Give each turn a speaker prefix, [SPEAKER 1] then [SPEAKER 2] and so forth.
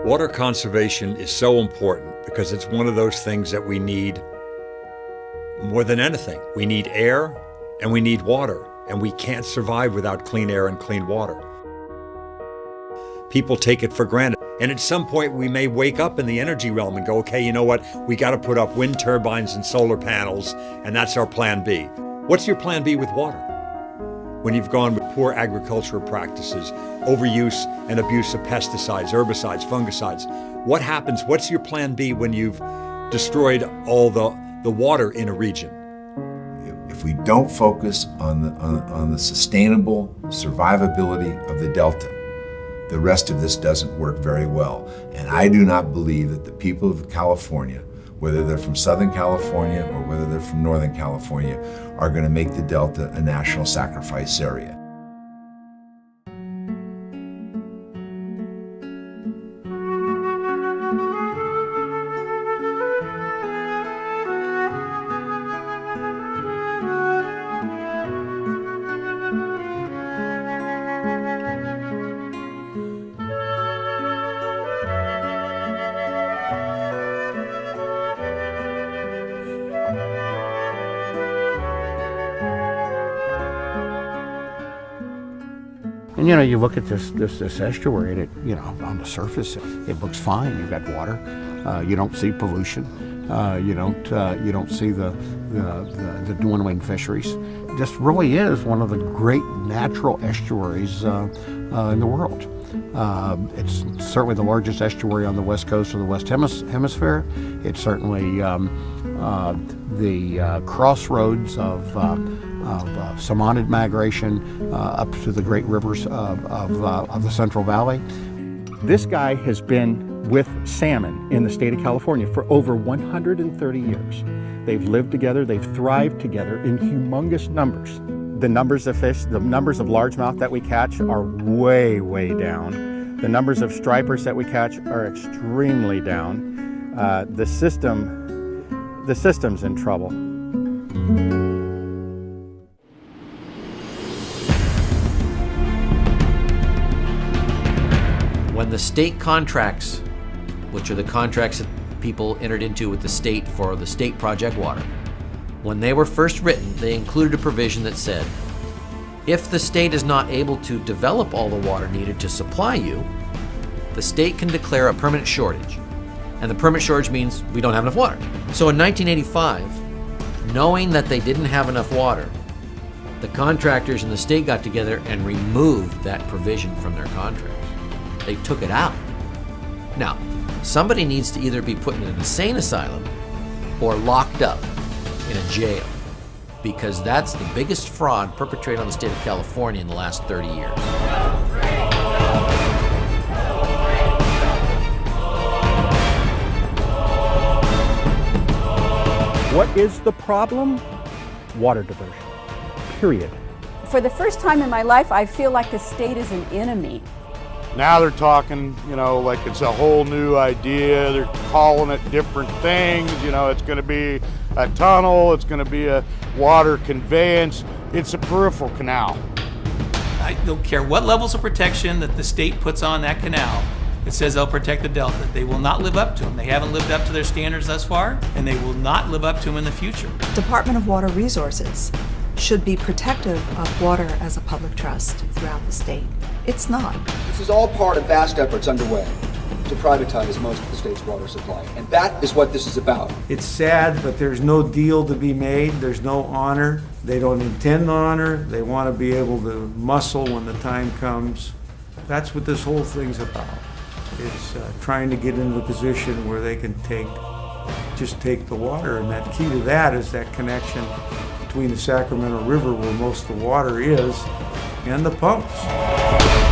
[SPEAKER 1] Water conservation is so important because it's one of those things that we need more than anything. We need air and we need water, and we can't survive without clean air and clean water. People take it for granted. And at some point we may wake up in the energy realm and go, okay, you know what? We got to put up wind turbines and solar panels, and that's our plan B. What's your plan B with water? When you've gone with poor agricultural practices, overuse and abuse of pesticides, herbicides, fungicides, what happens? What's your plan B when you've destroyed all the water in a region?
[SPEAKER 2] If we don't focus on the sustainable survivability of the Delta, the rest of this doesn't work very well. And I do not believe that the people of California, whether they're from Southern California or whether they're from Northern California, are going to make the Delta a national sacrifice area.
[SPEAKER 3] And you look at this estuary, and it, on the surface, it looks fine. You've got water. You don't see pollution. You don't see the dwindling fisheries. This really is one of the great natural estuaries in the world. It's certainly the largest estuary on the west coast of the West Hemisphere. It's certainly the crossroads of salmonid migration up to the great rivers of the Central Valley.
[SPEAKER 4] This guy has been with salmon in the state of California for over 130 years. They've lived together, they've thrived together in humongous numbers. The numbers of fish, the numbers of largemouth that we catch are way, way down. The numbers of stripers that we catch are extremely down. The system's in trouble.
[SPEAKER 5] When the state contracts, which are the contracts that people entered into with the state for the state project water, when they were first written, they included a provision that said, if the state is not able to develop all the water needed to supply you, the state can declare a permanent shortage. And the permanent shortage means we don't have enough water. So in 1985, knowing that they didn't have enough water, the contractors and the state got together and removed that provision from their contracts. They took it out. Now, somebody needs to either be put in an insane asylum or locked up in a jail, because that's the biggest fraud perpetrated on the state of California in the last 30 years.
[SPEAKER 4] What is the problem? Water diversion, period.
[SPEAKER 6] For the first time in my life, I feel like the state is an enemy.
[SPEAKER 7] Now they're talking, like it's a whole new idea. They're calling it different things. It's going to be a tunnel. It's going to be a water conveyance. It's a peripheral canal.
[SPEAKER 8] I don't care what levels of protection that the state puts on that canal. It says they'll protect the Delta. They will not live up to them. They haven't lived up to their standards thus far, and they will not live up to them in the future.
[SPEAKER 9] Department of Water Resources should be protective of water as a public trust throughout the state. It's not.
[SPEAKER 10] This is all part of vast efforts underway to privatize most of the state's water supply, and that is what this is about.
[SPEAKER 11] It's sad, but there's no deal to be made. There's no honor. They don't intend honor. They want to be able to muscle when the time comes. That's what this whole thing's about. It's trying to get into a position where they can just take the water, and that key to that is that connection between the Sacramento River, where most of the water is, and the pumps.